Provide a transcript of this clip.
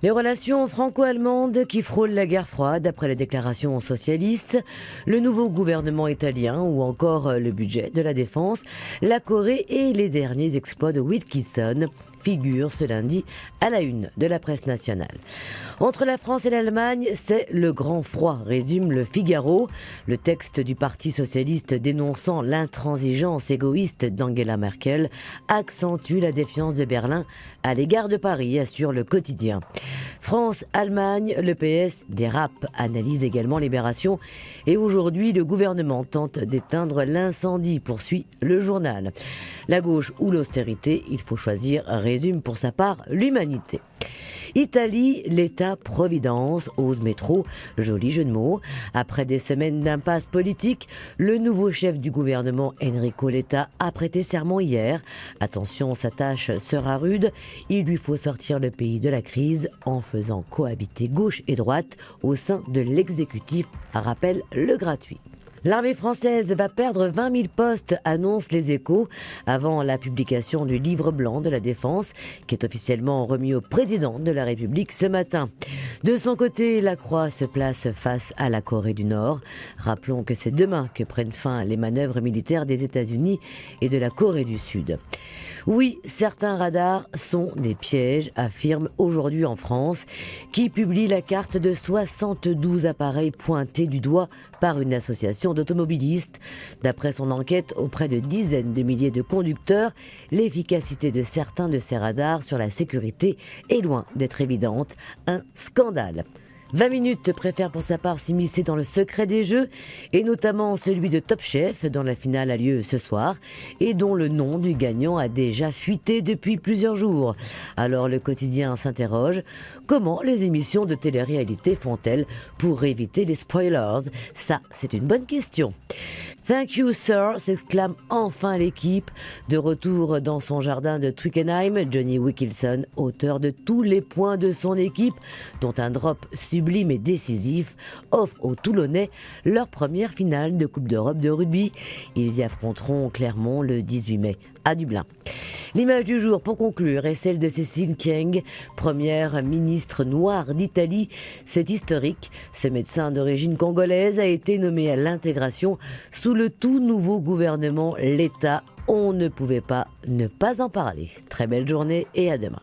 Les relations franco-allemandes qui frôlent la guerre froide après les déclarations socialistes, le nouveau gouvernement italien ou encore le budget de la défense, la Corée et les derniers exploits de Wilkinson figurent ce lundi à la une de la presse nationale. Entre la France et l'Allemagne, c'est le grand froid, résume le Figaro. Le texte du Parti socialiste dénonçant l'intransigeance égoïste d'Angela Merkel accentue la défiance de Berlin à l'égard de Paris, assure le quotidien. France-Allemagne, le PS dérape, analyse également Libération. Et aujourd'hui, le gouvernement tente d'éteindre l'incendie, poursuit le journal. La gauche ou l'austérité, il faut choisir, résume pour sa part l'Humanité. Italie, l'État-providence, ose métro, joli jeu de mots. Après des semaines d'impasse politique, le nouveau chef du gouvernement, Enrico Letta, a prêté serment hier. Attention, sa tâche sera rude. Il lui faut sortir le pays de la crise en faisant cohabiter gauche et droite au sein de l'exécutif, rappelle le gratuit. L'armée française va perdre 20 000 postes, annoncent les Échos, avant la publication du livre blanc de la Défense, qui est officiellement remis au président de la République ce matin. De son côté, la Croix se place face à la Corée du Nord. Rappelons que c'est demain que prennent fin les manœuvres militaires des États-Unis et de la Corée du Sud. Oui, certains radars sont des pièges, affirme Aujourd'hui en France, qui publie la carte de 72 appareils pointés du doigt par une association d'automobilistes. D'après son enquête auprès de dizaines de milliers de conducteurs, l'efficacité de certains de ces radars sur la sécurité est loin d'être évidente. Un scandale. 20 minutes préfère pour sa part s'immiscer dans le secret des jeux, et notamment celui de Top Chef, dont la finale a lieu ce soir, et dont le nom du gagnant a déjà fuité depuis plusieurs jours. Alors le quotidien s'interroge, comment les émissions de télé-réalité font-elles pour éviter les spoilers? Ça, c'est une bonne question. Thank you, sir, s'exclame enfin l'équipe. De retour dans son jardin de Twickenham, Johnny Wilkinson, auteur de tous les points de son équipe, dont un drop sublime et décisif, offre aux Toulonnais leur première finale de Coupe d'Europe de rugby. Ils y affronteront Clermont le 18 mai à Dublin. L'image du jour, pour conclure, est celle de Cécile Kyenge, première ministre noire d'Italie. C'est historique. Ce médecin d'origine congolaise a été nommé à l'intégration sous le tout nouveau gouvernement Letta. On ne pouvait pas ne pas en parler. Très belle journée et à demain.